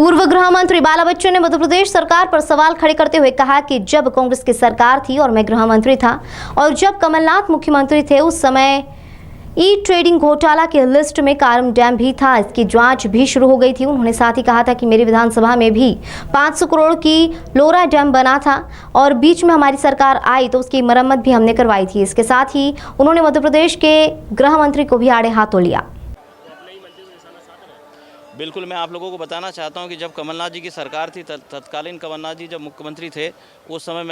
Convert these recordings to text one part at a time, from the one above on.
पूर्व गृह मंत्री बाला बच्चन ने मध्य प्रदेश सरकार पर सवाल खड़े करते हुए कहा कि जब कांग्रेस की सरकार थी और मैं गृह मंत्री था और जब कमलनाथ मुख्यमंत्री थे उस समय ई ट्रेडिंग घोटाला की लिस्ट में कारम डैम भी था, इसकी जांच भी शुरू हो गई थी। उन्होंने साथ ही कहा था कि मेरी विधानसभा में भी 500 करोड़ की लोरा डैम बना था और बीच में हमारी सरकार आई तो उसकी मरम्मत भी हमने करवाई थी। इसके साथ ही उन्होंने मध्य प्रदेश के गृह मंत्री को भी आड़े हाथों लिया। बिल्कुल, मैं आप लोगों को बताना चाहता हूं कि जब कमलनाथ जी की सरकार थी, तत्कालीन कमलनाथ जी जब मुख्यमंत्री थे उस समय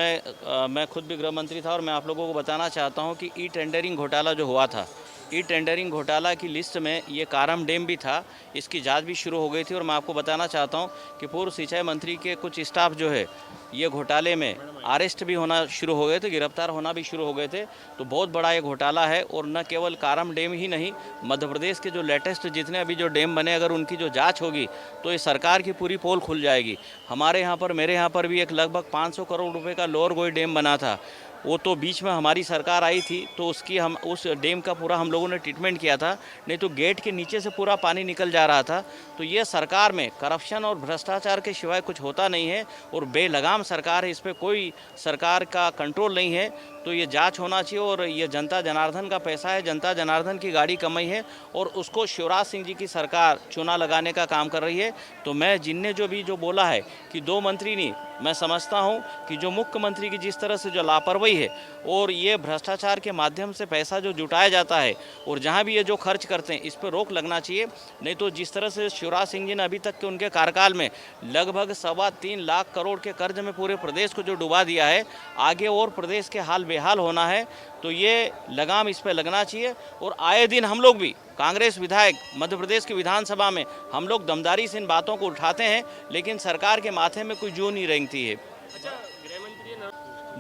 मैं खुद भी गृह मंत्री था और मैं आप लोगों को बताना चाहता हूं कि ई टेंडरिंग घोटाला जो हुआ था, ई टेंडरिंग घोटाला की लिस्ट में ये कारम डैम भी था। इसकी जांच भी शुरू हो गई थी और मैं आपको बताना चाहता हूं कि पूर्व सिंचाई मंत्री के कुछ स्टाफ जो है ये घोटाले में अरेस्ट भी होना शुरू हो गए थे, गिरफ्तार होना भी शुरू हो गए थे। तो बहुत बड़ा ये घोटाला है और न केवल कारम डैम ही नहीं, मध्य प्रदेश के जो लेटेस्ट जितने अभी जो डैम बने अगर उनकी जो जांच होगी तो ये सरकार की पूरी पोल खुल जाएगी। हमारे यहाँ पर मेरे यहाँ पर भी एक लगभग 500 करोड़ रुपए का लोअर गोई डैम बना था, वो तो बीच में हमारी सरकार आई थी तो उसकी हम उस डैम का पूरा हम लोगों ने ट्रीटमेंट किया था, नहीं तो गेट के नीचे से पूरा पानी निकल जा रहा था। तो ये सरकार में करप्शन और भ्रष्टाचार के सिवाय कुछ होता नहीं है और बेलगाम सरकार है, इस पर कोई सरकार का कंट्रोल नहीं है। तो ये जांच होना चाहिए और ये जनता जनार्दन का पैसा है, जनता जनार्दन की गाड़ी कमाई है और उसको शिवराज सिंह जी की सरकार चुना लगाने का काम कर रही है। तो मैं जिनने जो बोला है कि 2 मंत्री नहीं, मैं समझता हूं कि जो मुख्यमंत्री की जिस तरह से जो लापरवाही है और ये भ्रष्टाचार के माध्यम से पैसा जो जुटाया जाता है और जहां भी ये जो खर्च करते हैं इस पर रोक लगना चाहिए। नहीं तो जिस तरह से शिवराज सिंह जी ने अभी तक के उनके कार्यकाल में लगभग 3.25 लाख करोड़ के कर्ज में पूरे प्रदेश को जो डुबा दिया है, आगे और प्रदेश के हाल बेहाल होना है। तो ये लगाम इस पर लगना चाहिए और आए दिन हम लोग भी कांग्रेस विधायक मध्य प्रदेश की विधानसभा में हम लोग दमदारी से इन बातों को उठाते हैं, लेकिन सरकार के माथे में कोई जू नहीं रेंगती है।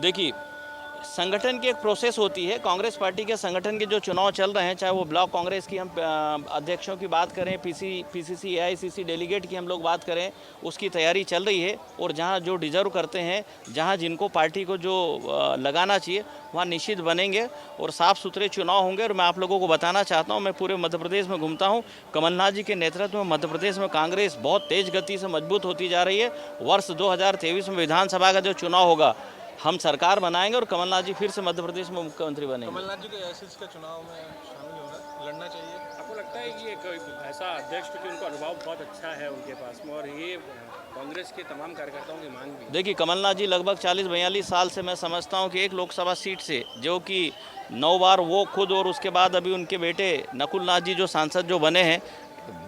देखिए, संगठन की एक प्रोसेस होती है। कांग्रेस पार्टी के संगठन के जो चुनाव चल रहे हैं, चाहे वो ब्लॉक कांग्रेस की हम अध्यक्षों की बात करें, पीसीसी एआईसीसी डेलीगेट की हम लोग बात करें, उसकी तैयारी चल रही है और जहां जो डिजर्व करते हैं, जहां जिनको पार्टी को जो लगाना चाहिए वहाँ निश्चित बनेंगे और साफ़ सुथरे चुनाव होंगे। और मैं आप लोगों को बताना चाहता हूँ, मैं पूरे मध्य प्रदेश में घूमता हूँ, कमलनाथ जी के नेतृत्व में मध्य प्रदेश में कांग्रेस बहुत तेज़ गति से मजबूत होती जा रही है। वर्ष 2023 में विधानसभा का जो चुनाव होगा, हम सरकार बनाएंगे और कमलनाथ जी फिर से मध्य प्रदेश में मुख्यमंत्री बनेंगे। कमलनाथ जी को एसएस का चुनाव में शामिल होना लड़ना चाहिए। आपको लगता है कि एक ऐसा अध्यक्ष, क्योंकि उनको अनुभव बहुत अच्छा है उनके पास में और ये कांग्रेस के तमाम कार्यकर्ताओं की मांग भी। देखिए, कमलनाथ जी लगभग 40-42 साल से मैं समझता हूं कि एक लोकसभा सीट से जो कि 9 बार वो खुद और उसके बाद अभी उनके बेटे नकुल नाथ जी जो सांसद जो बने हैं,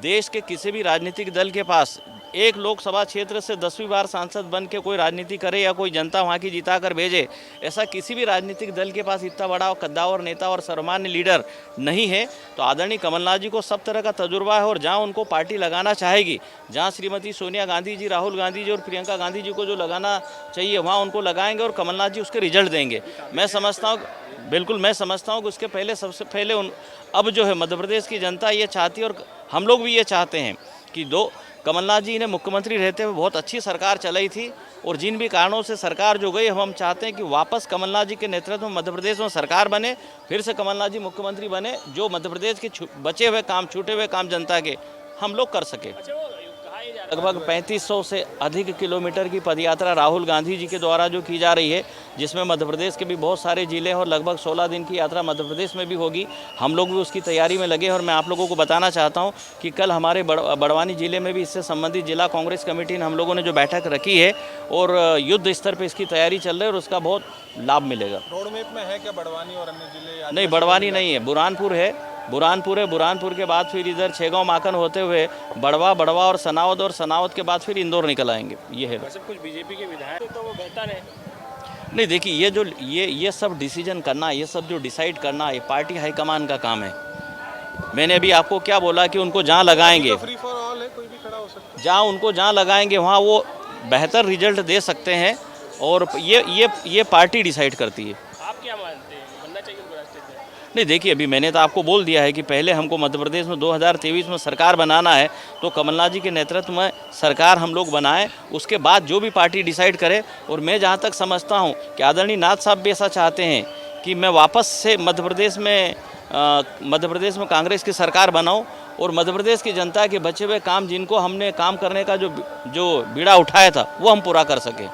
देश के किसी भी राजनीतिक दल के पास एक लोकसभा क्षेत्र से 10वीं बार सांसद बन के कोई राजनीति करे या कोई जनता वहाँ की जिता कर भेजे, ऐसा किसी भी राजनीतिक दल के पास इतना बड़ा कद्दावर नेता और सर्वमान्य लीडर नहीं है। तो आदरणीय कमलनाथ जी को सब तरह का तजुर्बा है और जहाँ उनको पार्टी लगाना चाहेगी, जहाँ श्रीमती सोनिया गांधी जी, राहुल गांधी जी और प्रियंका गांधी जी को जो लगाना चाहिए वहाँ उनको लगाएंगे और कमलनाथ जी उसके रिजल्ट देंगे। मैं समझता हूँ, बिल्कुल मैं समझता हूँ कि उसके पहले सबसे पहले अब जो है मध्य प्रदेश की जनता ये चाहती है और हम लोग भी ये चाहते हैं कि कमलनाथ जी ने मुख्यमंत्री रहते हुए बहुत अच्छी सरकार चलाई थी और जिन भी कारणों से सरकार जो गई, हम चाहते हैं कि वापस कमलनाथ जी के नेतृत्व में मध्य प्रदेश में सरकार बने, फिर से कमलनाथ जी मुख्यमंत्री बने, जो मध्य प्रदेश के बचे हुए काम, छूटे हुए काम जनता के हम लोग कर सके। लगभग 3500 से अधिक किलोमीटर की पदयात्रा राहुल गांधी जी के द्वारा जो की जा रही है, जिसमें मध्य प्रदेश के भी बहुत सारे जिले हैं और लगभग 16 दिन की यात्रा मध्य प्रदेश में भी होगी। हम लोग भी उसकी तैयारी में लगे और मैं आप लोगों को बताना चाहता हूं कि कल हमारे बड़वानी जिले में भी इससे संबंधित जिला कांग्रेस कमेटी ने हम लोगों ने जो बैठक रखी है और युद्ध स्तर पर इसकी तैयारी चल रही है और उसका बहुत लाभ मिलेगा। रोड मैप में है क्या बड़वानी और अन्य जिले? नहीं, बड़वानी नहीं है, बुरहानपुर है। बुरहानपुर है, बुरहानपुर के बाद फिर इधर छेगांव माकन होते हुए बड़वा और सनावद के बाद फिर इंदौर निकल आएंगे। ये है। वैसे कुछ बीजेपी के विधायक तो वो बेहतर है। नहीं, देखिए, ये सब डिसीजन करना, ये सब जो डिसाइड करना, ये पार्टी हाईकमान का काम है। मैंने अभी आपको क्या बोला कि उनको जहाँ लगाएंगे, फ्री फॉर ऑल है, कोई भी खड़ा हो सकता है। जहाँ उनको जहाँ लगाएंगे वहाँ वो बेहतर रिजल्ट दे सकते हैं और ये पार्टी डिसाइड करती है। आप क्या मानते हैं, बनना चाहिए उनको राष्ट्रीय अध्यक्ष? नहीं, देखिए, अभी मैंने तो आपको बोल दिया है कि पहले हमको मध्य प्रदेश में 2023 में सरकार बनाना है, तो कमलनाथ जी के नेतृत्व में सरकार हम लोग बनाएं, उसके बाद जो भी पार्टी डिसाइड करे। और मैं जहां तक समझता हूं कि आदरणीय नाथ साहब भी ऐसा चाहते हैं कि मैं वापस से मध्य प्रदेश में मध्य प्रदेश में कांग्रेस की सरकार बनाऊं और मध्य प्रदेश की जनता के बचे हुए काम, जिनको हमने काम करने का जो बीड़ा उठाया था, वो हम पूरा कर सकें।